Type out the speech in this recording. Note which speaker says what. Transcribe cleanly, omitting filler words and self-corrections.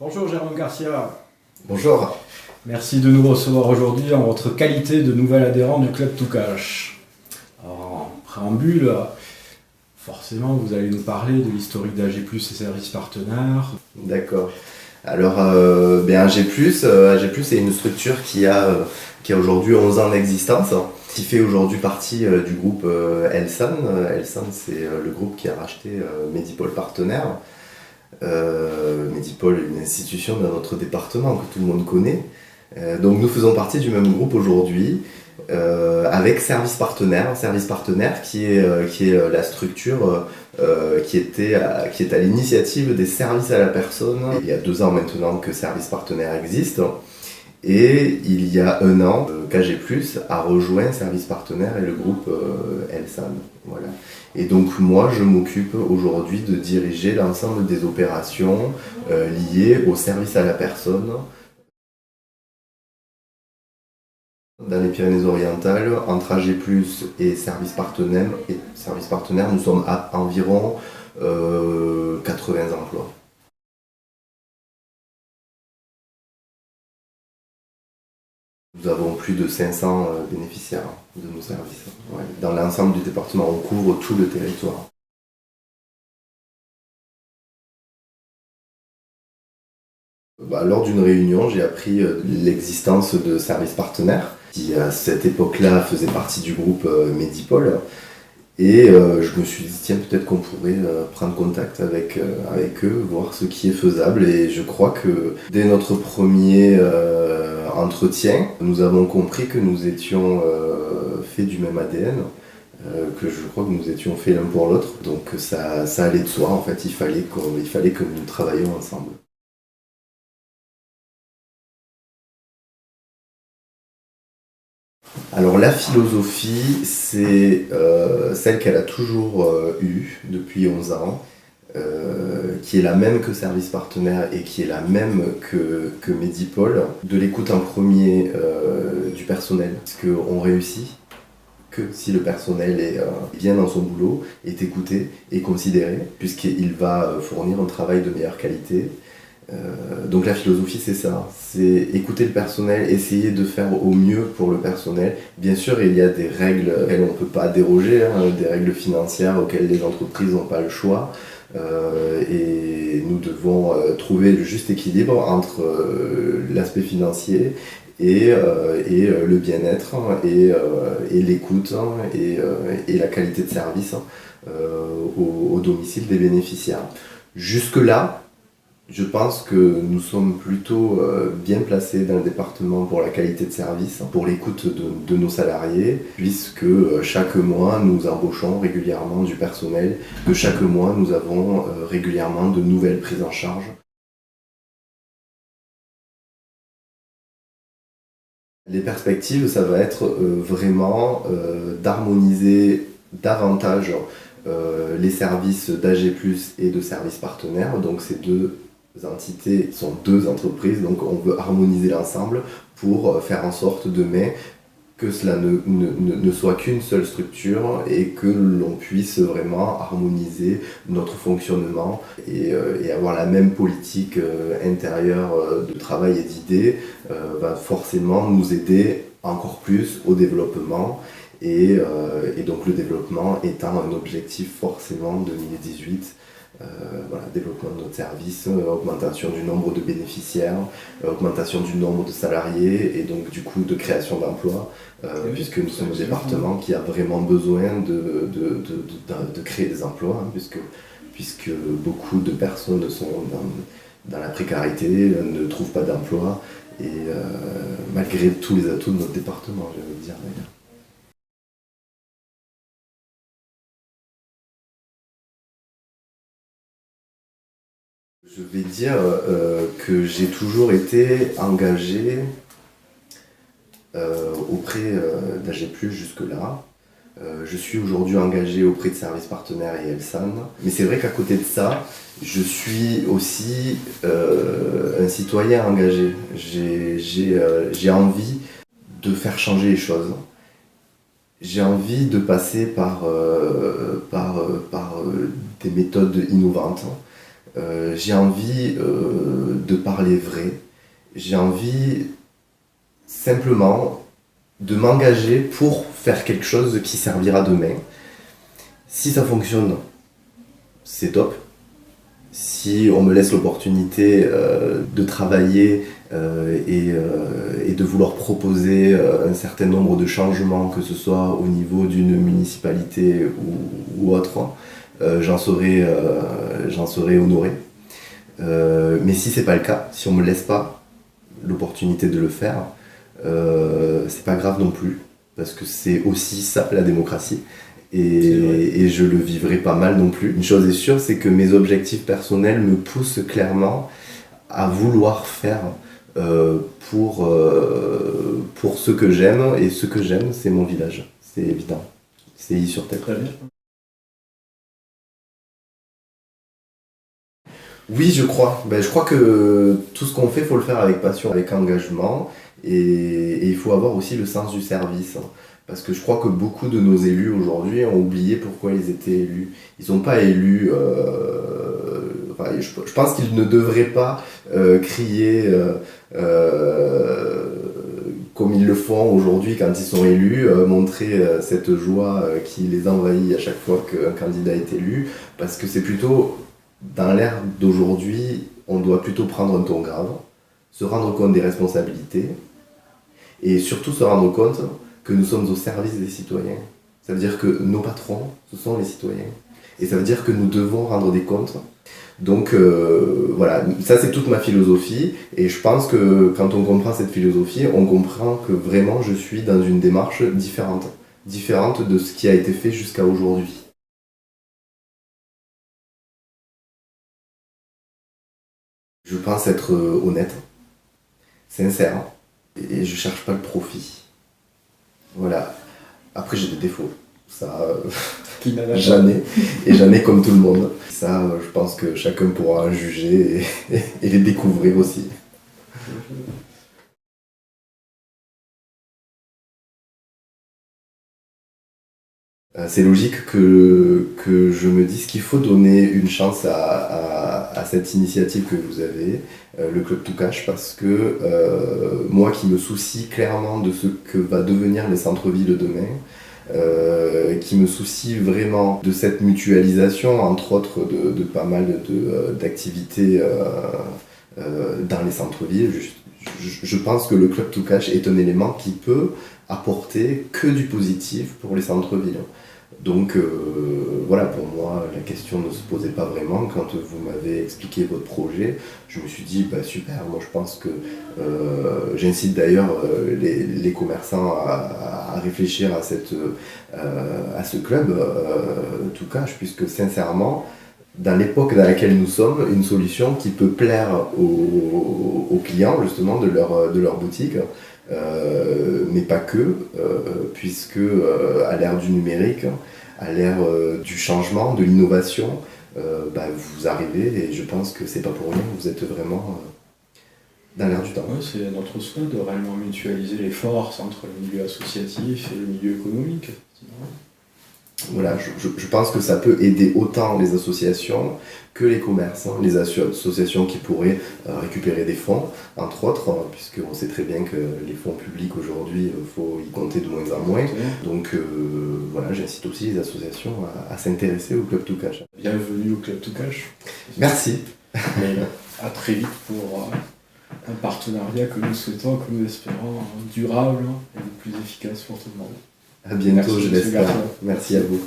Speaker 1: Bonjour Jérôme Garcia,
Speaker 2: Bonjour.
Speaker 1: merci de nous recevoir aujourd'hui en votre qualité de nouvel adhérent du Club Toucache. Alors, en préambule, forcément vous allez nous parler de l'historique d'AG+, et services partenaires.
Speaker 2: D'accord. Alors, AG+, c'est une structure qui a aujourd'hui 11 ans d'existence, qui fait aujourd'hui partie du groupe Elsan. Elsan, c'est le groupe qui a racheté Medipol Partenaires. Medipol est une institution dans notre département que tout le monde connaît. Donc nous faisons partie du même groupe aujourd'hui, avec Service Partenaire qui est la structure qui est à l'initiative des services à la personne. Il y a 2 ans maintenant que Service Partenaire existe, et il y a 1 an qu'AG+ a rejoint Service Partenaire et le groupe Elsan. Voilà. Et donc moi je m'occupe aujourd'hui de diriger l'ensemble des opérations liées au service à la personne dans les Pyrénées-Orientales. Entre AG+ et Service Partenaire, nous sommes à environ 80 emplois. Nous avons plus de 500 bénéficiaires de nos services. Ouais. Dans l'ensemble du département, on couvre tout le territoire. Lors d'une réunion, j'ai appris l'existence de Service Partenaire, qui à cette époque-là faisait partie du groupe Medipol. Et je me suis dit, tiens, peut-être qu'on pourrait prendre contact avec eux, voir ce qui est faisable. Et je crois que dès notre premier entretien, nous avons compris que nous étions faits du même ADN, que je crois que nous étions faits l'un pour l'autre. Donc ça allait de soi, en fait, il fallait que nous travaillions ensemble. Alors la philosophie, c'est celle qu'elle a toujours eue depuis 11 ans, qui est la même que Service Partenaire et qui est la même que Medipol, de l'écoute en premier du personnel, parce qu'on réussit que si le personnel est bien dans son boulot, est écouté et considéré, puisqu'il va fournir un travail de meilleure qualité. Donc la philosophie, c'est ça, c'est écouter le personnel, essayer de faire au mieux pour le personnel. Bien sûr, il y a des règles auxquelles on ne peut pas déroger, des règles financières auxquelles les entreprises n'ont pas le choix, et nous devons trouver le juste équilibre entre l'aspect financier et le bien-être et l'écoute et la qualité de service au domicile des bénéficiaires. Jusque-là, je pense que nous sommes plutôt bien placés dans le département pour la qualité de service, pour l'écoute de nos salariés, puisque chaque mois nous embauchons régulièrement du personnel, que chaque mois nous avons régulièrement de nouvelles prises en charge. Les perspectives, ça va être vraiment d'harmoniser davantage les services d'AG+ et de Service Partenaire. Donc ces 2 entités sont 2 entreprises, donc on veut harmoniser l'ensemble pour faire en sorte demain que cela ne soit qu'une seule structure et que l'on puisse vraiment harmoniser notre fonctionnement et avoir la même politique intérieure de travail et d'idées va forcément nous aider encore plus au développement. Et donc le développement étant un objectif forcément 2018, voilà, développement de notre service, augmentation du nombre de bénéficiaires, augmentation du nombre de salariés et donc du coup de création d'emplois, puisque nous sommes un département qui a vraiment besoin de créer des emplois, puisque beaucoup de personnes sont dans la précarité, ne trouvent pas d'emploi, et malgré tous les atouts de notre département, je veux dire d'ailleurs. Je vais dire que j'ai toujours été engagé auprès d'AG+ jusque-là. Je suis aujourd'hui engagé auprès de Service Partenaire et Elsan. Mais c'est vrai qu'à côté de ça, je suis aussi un citoyen engagé. J'ai envie de faire changer les choses. J'ai envie de passer par des méthodes innovantes. J'ai envie de parler vrai. J'ai envie simplement de m'engager pour faire quelque chose qui servira demain. Si ça fonctionne, c'est top. Si on me laisse l'opportunité de travailler et de vouloir proposer un certain nombre de changements, que ce soit au niveau d'une municipalité ou autre, j'en serai honoré. Mais si c'est pas le cas, si on me laisse pas l'opportunité de le faire, c'est pas grave non plus, parce que c'est aussi ça la démocratie. Et je le vivrai pas mal non plus. Une chose est sûre, c'est que mes objectifs personnels me poussent clairement à vouloir faire pour ce que j'aime, et ce que j'aime, c'est mon village. C'est évident. C'est Illy-sur-Tête.
Speaker 1: Très bien.
Speaker 2: Oui, je crois. Je crois que tout ce qu'on fait, il faut le faire avec passion, avec engagement, et il faut avoir aussi le sens du service. Parce que je crois que beaucoup de nos élus aujourd'hui ont oublié pourquoi ils étaient élus. Ils sont pas élus. Je pense qu'ils ne devraient pas crier comme ils le font aujourd'hui quand ils sont élus, montrer cette joie qui les envahit à chaque fois qu'un candidat est élu. Parce que c'est plutôt, dans l'ère d'aujourd'hui, on doit plutôt prendre un ton grave, se rendre compte des responsabilités et surtout se rendre compte que nous sommes au service des citoyens. Ça veut dire que nos patrons, ce sont les citoyens. Et ça veut dire que nous devons rendre des comptes. Donc voilà, ça c'est toute ma philosophie. Et je pense que quand on comprend cette philosophie, on comprend que vraiment je suis dans une démarche différente. Différente de ce qui a été fait jusqu'à aujourd'hui. Je pense être honnête, sincère, et je cherche pas le profit. Voilà. Après, j'ai des défauts. Ça, j'en ai comme tout le monde. Ça, je pense que chacun pourra en juger et les découvrir aussi. C'est logique que je me dise qu'il faut donner une chance à cette initiative que vous avez, le Club To Cash, parce que moi qui me soucie clairement de ce que va devenir les centres-villes demain, qui me soucie vraiment de cette mutualisation, entre autres de pas mal d'activités dans les centres-villes, je pense que le Club To Cash est un élément qui peut apporter que du positif pour les centres-villes. Donc voilà, pour moi, la question ne se posait pas vraiment. Quand vous m'avez expliqué votre projet, je me suis dit, super, moi je pense que j'incite d'ailleurs les commerçants à réfléchir à ce club, To Cash, puisque sincèrement, dans l'époque dans laquelle nous sommes, une solution qui peut plaire aux clients justement de leur boutique, mais pas que, puisque à l'ère du numérique, à l'ère du changement, de l'innovation, vous arrivez, et je pense que c'est pas pour rien, vous êtes vraiment dans l'ère du temps.
Speaker 1: Oui, c'est notre souhait de réellement mutualiser les forces entre le milieu associatif et le milieu économique.
Speaker 2: Voilà, je pense que ça peut aider autant les associations que les commerçants, les associations qui pourraient récupérer des fonds, entre autres, puisqu'on sait très bien que les fonds publics aujourd'hui, il faut y compter de moins en moins. Donc voilà, j'incite aussi les associations à s'intéresser au Club To Cash.
Speaker 1: Bienvenue au Club To Cash.
Speaker 2: Merci.
Speaker 1: Et à très vite pour un partenariat que nous souhaitons, que nous espérons durable et le plus efficace pour tout le monde.
Speaker 2: À bientôt,
Speaker 1: Merci,
Speaker 2: je l'espère. Merci à vous.